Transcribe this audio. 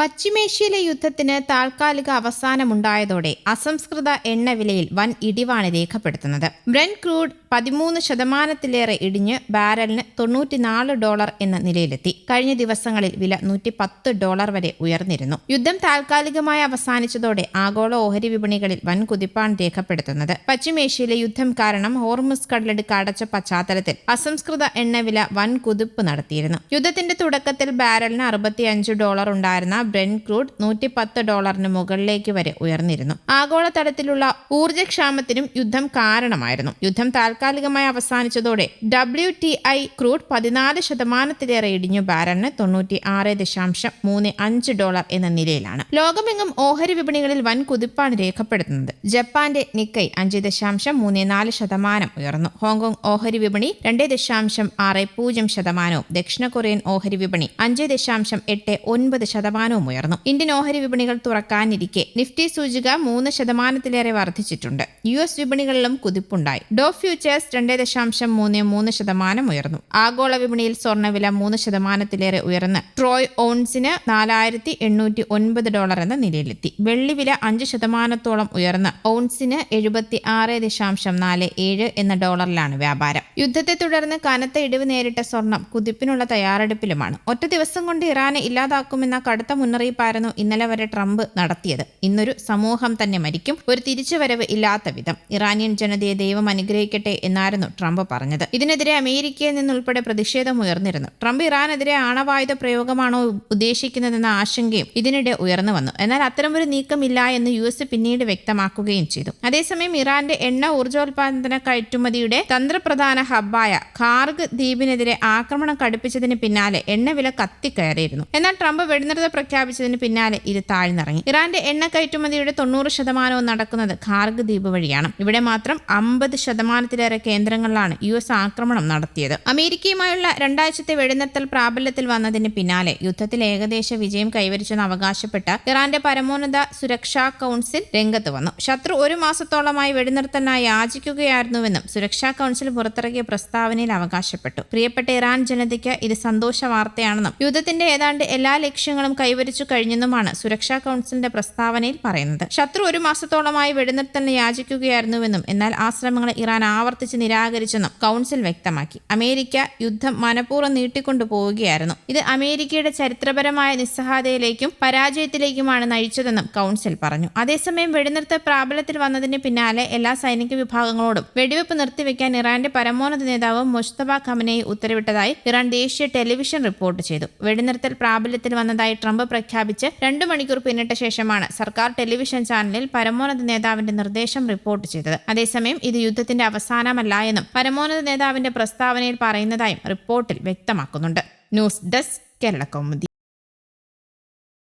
പശ്ചിമേഷ്യയിലെ യുദ്ധത്തിന് താൽക്കാലിക അവസാനമുണ്ടായതോടെ അസംസ്കൃത എണ്ണവിലയിൽ വൻ ഇടിവാണ് രേഖപ്പെടുത്തുന്നത്. ബ്രെന്റ് ക്രൂഡ് 13% ഇടിഞ്ഞ് ബാരലിന് $94 എന്ന നിലയിലെത്തി. കഴിഞ്ഞ ദിവസങ്ങളിൽ വില $110 വരെ ഉയർന്നിരുന്നു. യുദ്ധം താൽക്കാലികമായി അവസാനിച്ചതോടെ ആഗോള ഓഹരി വിപണികളിൽ വൻ കുതിപ്പാണ് രേഖപ്പെടുത്തുന്നത്. പശ്ചിമേഷ്യയിലെ യുദ്ധം കാരണം ഹോർമുസ് കടലിടുക്ക് അടച്ച പശ്ചാത്തലത്തിൽ അസംസ്കൃത എണ്ണവില വൻ കുതിപ്പ് നടത്തിയിരുന്നു. യുദ്ധത്തിന്റെ തുടക്കത്തിൽ ബാരലിന് $65 ഉണ്ടായിരുന്ന ബ്രെന്റ് ക്രൂഡ് $110 മുകളിലേക്ക് വരെ ഉയർന്നിരുന്നു. ആഗോളതലത്തിലുള്ള ഊർജ്ജക്ഷാമത്തിനും യുദ്ധം കാരണമായിരുന്നു. യുദ്ധം താൽക്കാലികമായി അവസാനിച്ചതോടെ WTI ക്രൂഡ് 14% ഇടിഞ്ഞു ബാരലിന് $96.35 എന്ന നിലയിലാണ്. ലോകമെങ്ങും ഓഹരി വിപണികളിൽ വൻ കുതിപ്പാണ് രേഖപ്പെടുത്തുന്നത്. ജപ്പാന്റെ നിക്കൈ 5.34% ഉയർന്നു. ഹോങ്കോങ് ഓഹരി വിപണി 2.60% ദക്ഷിണ കൊറിയൻ ഓഹരി വിപണി 5.89% ഉയർന്നു. ഇന്ത്യൻ ഓഹരി വിപണികൾ തുറക്കാനിരിക്കെ നിഫ്റ്റി സൂചിക 3% വർദ്ധിച്ചിട്ടുണ്ട്. US വിപണികളിലും കുതിപ്പുണ്ടായി. ഡോ ഫ്യൂച്ചേഴ്സ് 2.33% ഉയർന്നു. ആഗോള വിപണിയിൽ സ്വർണ്ണവില 3% ഉയർന്ന് ട്രോയ് ഔൺസിന് $4,809 എന്ന നിലയിലെത്തി. വെള്ളിവില 5% ഉയർന്ന് ഔൺസിന് $76.47 എന്ന ഡോളറിലാണ് വ്യാപാരം. യുദ്ധത്തെ തുടർന്ന് കനത്ത ഇടിവ് നേരിട്ട സ്വർണം കുതിപ്പിനുള്ള തയ്യാറെടുപ്പിലുമാണ്. ഒറ്റ ദിവസം കൊണ്ട് ഇറാനെ ഇല്ലാതാക്കുമെന്ന കടുത്ത മുന്നറിയിപ്പായിരുന്നു ഇന്നലെ വരെ ട്രംപ് നടത്തിയത്. ഇന്നൊരു സമൂഹം തന്നെ മരിക്കും, ഒരു തിരിച്ചുവരവ് ഇല്ലാത്ത വിധം. ഇറാനിയൻ ജനതയെ ദൈവം അനുഗ്രഹിക്കട്ടെ എന്നായിരുന്നു ട്രംപ് പറഞ്ഞത്. ഇതിനെതിരെ അമേരിക്കയിൽ നിന്നുൾപ്പെടെ പ്രതിഷേധം ഉയർന്നിരുന്നു. ട്രംപ് ഇറാനെതിരെ ആണവായുധ പ്രയോഗമാണോ ഉദ്ദേശിക്കുന്നതെന്ന ആശങ്കയും ഇതിനിടെ ഉയർന്നു വന്നു. എന്നാൽ അത്തരമൊരു നീക്കമില്ല എന്ന് US പിന്നീട് വ്യക്തമാക്കുകയും ചെയ്തു. അതേസമയം ഇറാന്റെ എണ്ണ ഊർജ്ജോൽപാദന കയറ്റുമതിയുടെ തന്ത്രപ്രധാന ഹബ്ബായ ഖാർഗ് ദ്വീപിനെതിരെ ആക്രമണം കടുപ്പിച്ചതിന് പിന്നാലെ എണ്ണവില കത്തിക്കയറിയിരുന്നു. എന്നാൽ ട്രംപ് വെടിനിർത്തൽ പ്രഖ്യാപിച്ചതിന് പിന്നാലെ ഇത് താഴ്ന്നിറങ്ങി. ഇറാന്റെ എണ്ണ കയറ്റുമതിയുടെ 90% നടക്കുന്നത് ഖാർഗ് ദ്വീപ് വഴിയാണ്. ഇവിടെ മാത്രം 50% കേന്ദ്രങ്ങളിലാണ് US ആക്രമണം നടത്തിയത്. അമേരിക്കയുമായുള്ള 2 ആഴ്ചത്തെ വെടിനിർത്തൽ പ്രാബല്യത്തിൽ വന്നതിന് പിന്നാലെ യുദ്ധത്തിൽ ഏകദേശ വിജയം കൈവരിച്ചെന്ന് അവകാശപ്പെട്ട ഇറാന്റെ പരമോന്നത സുരക്ഷാ കൗൺസിൽ രംഗത്ത് വന്നു. ശത്രു 1 മാസത്തോളമായി വെടിനിർത്തലിനായി യാചിക്കുകയായിരുന്നുവെന്നും സുരക്ഷാ കൗൺസിൽ പുറത്തിറക്കിയ പ്രസ്താവനയിൽ അവകാശപ്പെട്ടു. പ്രിയപ്പെട്ട ഇറാൻ ജനതയ്ക്ക് ഇത് സന്തോഷ വാർത്തയാണെന്നും യുദ്ധത്തിന്റെ ഏതാണ്ട് എല്ലാ ലക്ഷ്യങ്ങളും കൈവരിച്ചു കഴിഞ്ഞെന്നുമാണ് സുരക്ഷാ കൗൺസിലിന്റെ പ്രസ്താവനയിൽ പറയുന്നത്. ശത്രു 1 മാസത്തോളമായി വെടിനിർത്തലിന് യാചിക്കുകയായിരുന്നുവെന്നും എന്നാൽ ആ ശ്രമങ്ങളെ ഇറാൻ ആവർത്തിച്ച് നിരാകരിച്ചെന്നും കൗൺസിൽ വ്യക്തമാക്കി. അമേരിക്ക യുദ്ധം മനഃപൂർവ്വം നീട്ടിക്കൊണ്ടു പോവുകയായിരുന്നു. ഇത് അമേരിക്കയുടെ ചരിത്രപരമായ നിസ്സഹായതയിലേക്കും പരാജയത്തിലേക്കുമാണ് നയിച്ചതെന്നും കൗൺസിൽ പറഞ്ഞു. അതേസമയം വെടിനിർത്തൽ പ്രാബല്യത്തിൽ വന്നതിന് പിന്നാലെ എല്ലാ സൈനിക വിഭാഗങ്ങളോടും വെടിവെപ്പ് നിർത്തിവെക്കാൻ ഇറാന്റെ പരമോന്നത നേതാവ് മുജ്തബ ഖമനേയി ഉത്തരവിട്ടതായി ഇറാൻ ദേശീയ ടെലിവിഷൻ റിപ്പോർട്ട് ചെയ്തു. വെടിനിർത്തൽ പ്രാബല്യത്തിൽ വന്നതായി ട്രംപ് പ്രഖ്യാപിച്ച് 2 മണിക്കൂർ പിന്നിട്ട ശേഷമാണ് സർക്കാർ ടെലിവിഷൻ ചാനലിൽ പരമോന്നത നേതാവിന്റെ നിർദ്ദേശം റിപ്പോർട്ട് ചെയ്തത്. അതേസമയം ഇത് യുദ്ധത്തിന്റെ അവസാനമല്ല എന്നും പരമോന്നത നേതാവിന്റെ പ്രസ്താവനയിൽ പറയുന്നതായും റിപ്പോർട്ടിൽ വ്യക്തമാക്കുന്നുണ്ട്. News desk Kerala Kaumudi.